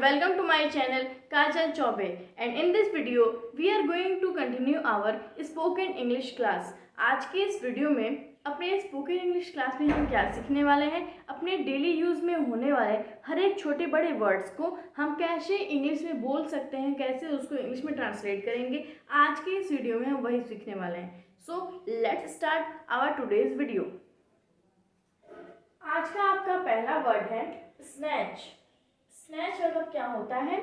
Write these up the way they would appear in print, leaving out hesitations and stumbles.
welcome to my channel Kajal Chaube, and in this video we are going to continue our spoken English class। आज के इस video में अपने spoken English class में हम क्या सीखने वाले हैं, अपने डेली यूज़ में होने वाले हर एक छोटे बड़े वर्ड्स को हम कैसे इंग्लिश में बोल सकते हैं, कैसे उसको इंग्लिश में ट्रांसलेट करेंगे। आज के इस वीडियो में हम वही सीखने वाले हैं। So let's start our today's video. आज का आपका पहला वर्ड है स्नैच। स्नैच मतलब क्या होता है?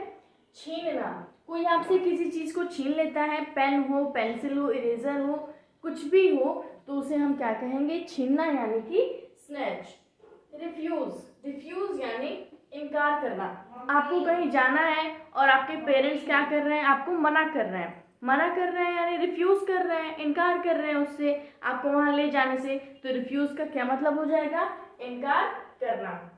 छीनना। कोई आपसे किसी चीज़ को छीन लेता है, पेन हो, पेंसिल हो, इरेजर हो, कुछ भी हो, तो उसे हम क्या कहेंगे? छीनना, यानी कि स्नैच। रिफ्यूज़। रिफ्यूज़ यानी इनकार करना। आपको कहीं जाना है और आपके पेरेंट्स क्या कर रहे हैं? आपको मना कर रहे हैं। मना कर रहे हैं यानी रिफ्यूज़ कर रहे हैं, इनकार कर रहे हैं उससे, आपको वहाँ ले जाने से। तो रिफ्यूज़ का क्या मतलब हो जाएगा? इनकार करना।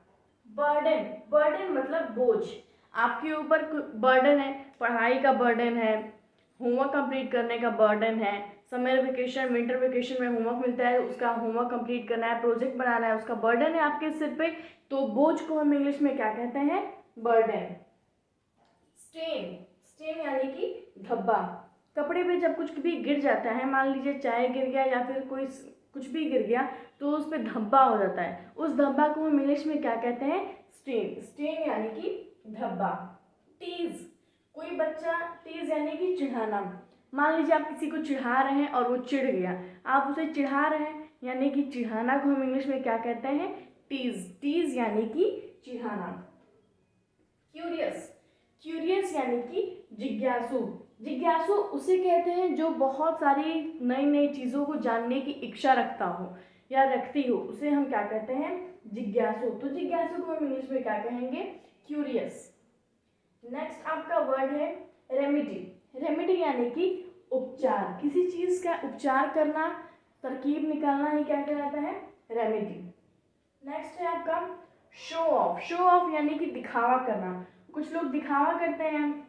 बर्डन। बर्डन मतलब बोझ। आपके ऊपर बर्डन है, पढ़ाई का बर्डन है, होमवर्क कंप्लीट करने का बर्डन है, समर वेकेशन, विंटर वेकेशन में होमवर्क मिलता है, उसका होमवर्क कंप्लीट करना है, प्रोजेक्ट बनाना है, उसका बर्डन है आपके सिर पे। तो बोझ को हम इंग्लिश में क्या कहते हैं? बर्डन। स्टेन। स्टेन यानी कि धब्बा। कपड़े पे जब कुछ भी गिर जाता है, मान लीजिए चाय गिर गया या फिर कोई कुछ भी गिर गया, तो उस पर धब्बा हो जाता है। उस धब्बा को हम इंग्लिश में क्या कहते हैं? स्टेन। स्टेन यानी कि धब्बा। टीज। कोई बच्चा, टीज यानी कि चिढ़ाना। मान लीजिए आप किसी को चिढ़ा रहे हैं और वो चिढ़ गया, आप उसे चिढ़ा रहे हैं, यानी कि चिढ़ाना को हम इंग्लिश में क्या कहते हैं? टीज। टीज यानी कि चिढ़ाना। क्यूरियस। क्यूरियस यानी कि जिज्ञासु। जिज्ञासु उसे कहते हैं जो बहुत सारी नई नई चीज़ों को जानने की इच्छा रखता हो या रखती हो, उसे हम क्या कहते हैं? जिज्ञासु। तो जिज्ञासु को हम इंग्लिश में क्या कहेंगे? क्यूरियस। नेक्स्ट आपका वर्ड है रेमेडी। रेमेडी यानी कि उपचार। किसी चीज़ का उपचार करना, तरकीब निकालना ही क्या कहलाता है? रेमेडी। नेक्स्ट है आपका शो ऑफ। शो ऑफ यानी कि दिखावा करना। कुछ लोग दिखावा करते हैं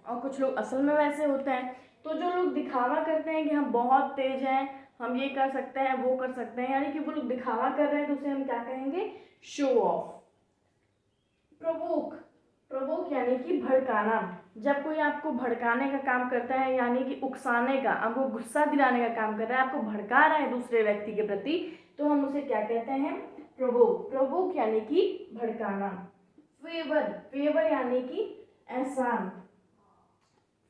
और कुछ लोग असल में वैसे होते हैं। तो जो लोग दिखावा करते हैं कि हम बहुत तेज हैं, हम ये कर सकते हैं, वो कर सकते हैं, यानी कि वो लोग दिखावा कर रहे हैं, तो उसे हम क्या कहेंगे? Show off. प्रोवोक। प्रोवोक यानी कि भड़काना। जब कोई आपको भड़काने का काम करता है, यानी कि उकसाने का, आपको गुस्सा दिलाने का काम कर रहा है, आपको भड़का रहा है दूसरे व्यक्ति के प्रति, तो हम उसे क्या कहते हैं? प्रोवोक। प्रोवोक यानी कि भड़काना। फेवर। फेवर यानी कि एहसान।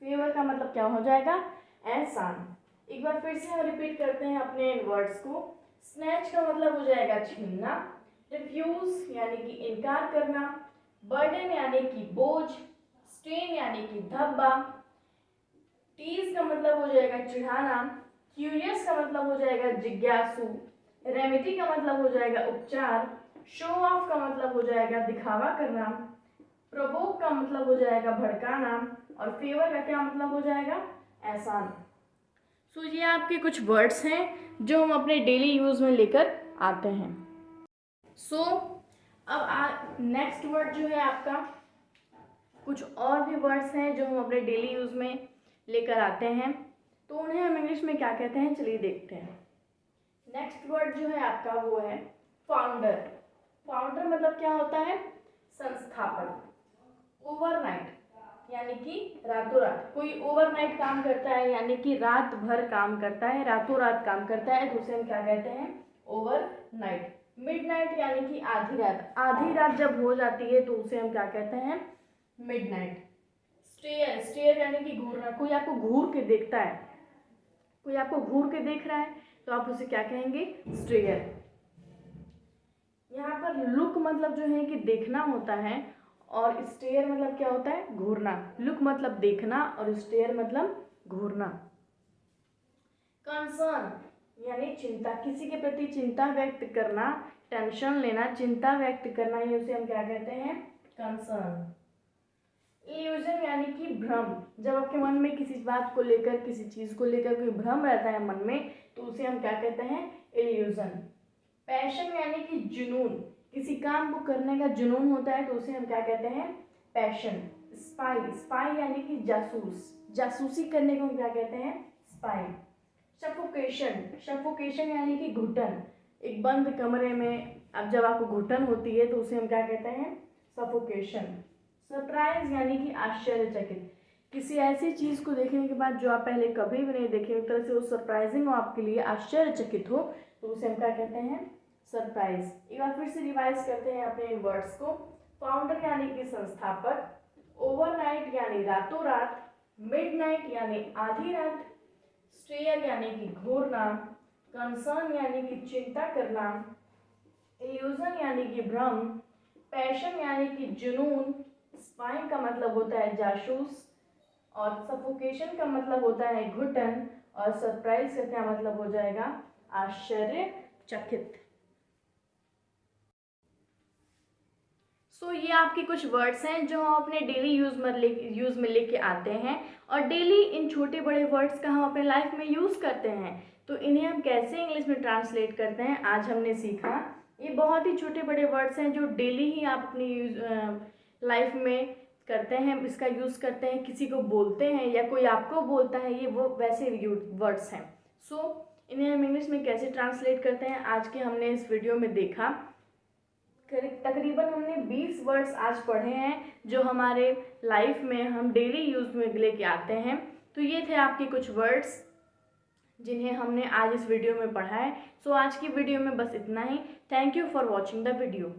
फेवर का मतलब क्या हो जाएगा? एहसान। एक बार फिर से हम रिपीट करते हैं अपने इन वर्ड्स को। स्नैच का मतलब हो जाएगा छीनना। रिफ्यूज यानी कि इनकार करना। बर्डन यानी कि बोझ। स्टेन यानी कि धब्बा। टीज का मतलब हो जाएगा चिढ़ाना। क्यूरियस का मतलब हो जाएगा जिज्ञासु। रेमेडी का मतलब हो जाएगा उपचार। शो ऑफ का मतलब हो जाएगा दिखावा करना। प्रोवोक का मतलब हो जाएगा भड़काना। और फेवर का क्या मतलब हो जाएगा? एहसान। सो ये आपके कुछ वर्ड्स हैं जो हम अपने डेली यूज़ में लेकर आते हैं। सो अब नेक्स्ट वर्ड जो है आपका, कुछ और भी वर्ड्स हैं जो हम अपने डेली यूज़ में लेकर आते हैं, तो उन्हें हम इंग्लिश में क्या कहते हैं? चलिए देखते हैं। नेक्स्ट वर्ड जो है आपका वो है फाउंडर। फाउंडर मतलब क्या होता है? संस्थापक। ओवरनाइट यानी कि रातों रात। कोई ओवरनाइट काम करता है, यानी कि रात भर काम करता है, रातों रात काम करता है, तो उसे हम क्या कहते हैं? ओवरनाइट। मिडनाइट यानी कि आधी रात। आधी रात जब हो जाती है तो उसे हम क्या कहते हैं? मिडनाइट। स्टेयर। स्टेयर यानी कि घूरना। कोई आपको घूर के देखता है, कोई आपको घूर के देख रहा है, तो आप उसे क्या कहेंगे? स्टेयर। यहाँ पर लुक मतलब जो है कि देखना होता है, और स्टेयर मतलब क्या होता है? घूरना। लुक मतलब देखना और स्टेयर मतलब घूरना। कंसर्न यानी चिंता। किसी के प्रति चिंता व्यक्त करना, टेंशन लेना, चिंता व्यक्त करना, ये उसे हम क्या कहते हैं? कंसर्न। इल्यूजन यानी कि भ्रम। जब आपके मन में किसी बात को लेकर, किसी चीज़ को लेकर कोई भ्रम रहता है मन में, तो उसे हम क्या कहते हैं? इल्यूजन। पैशन यानी कि जुनून। किसी काम को करने का जुनून होता है, तो उसे हम क्या कहते हैं? पैशन। स्पाई। स्पाई यानी कि जासूस। जासूसी करने को हम क्या कहते हैं? स्पाई। सफोकेशन। सफोकेशन यानी कि घुटन। एक बंद कमरे में अब जब आपको घुटन होती है, तो उसे हम क्या कहते हैं? सफोकेशन। सरप्राइज यानी कि आश्चर्यचकित, किसी ऐसी चीज़ को देखने के बाद जो आप पहले कभी भी नहीं देखे, एक तरह से वो सरप्राइजिंग हो आपके लिए, आश्चर्यचकित हो, तो उसे हम क्या कहते हैं, सरप्राइज। एक बार फिर से रिवाइज करते हैं अपने इन वर्ड्स को। फाउंडर यानी कि संस्थापक, ओवरनाइट यानी रातों रात, मिडनाइट यानी आधी रात, स्टेयर यानी कि घूरना, कंसर्न यानी कि चिंता करना, इल्यूजन यानी कि भ्रम, पैशन यानी कि जुनून, स्पाई का मतलब होता है जासूस, और सफोकेशन का मतलब होता है घुटन, और सरप्राइज का क्या मतलब हो जाएगा, आश्चर्यचकित। ये आपके कुछ वर्ड्स हैं जो हम अपने डेली यूज़ में लेके आते हैं, और डेली इन छोटे बड़े वर्ड्स का हम अपने लाइफ में यूज़ करते हैं। तो इन्हें हम कैसे इंग्लिश में ट्रांसलेट करते हैं आज हमने सीखा। ये बहुत ही छोटे बड़े वर्ड्स हैं जो डेली ही आप अपनी लाइफ में करते हैं, इसका यूज़ करते हैं, किसी को बोलते हैं या कोई आपको बोलता है, ये वो वैसे वर्ड्स हैं। इन्हें हम इंग्लिश में कैसे ट्रांसलेट करते हैं आज के हमने इस वीडियो में देखा। तकरीबन हमने 20 वर्ड्स आज पढ़े हैं जो हमारे लाइफ में हम डेली यूज़ में लेके आते हैं। तो ये थे आपके कुछ वर्ड्स जिन्हें हमने आज इस वीडियो में पढ़ा है। आज की वीडियो में बस इतना ही। Thank you for watching the video.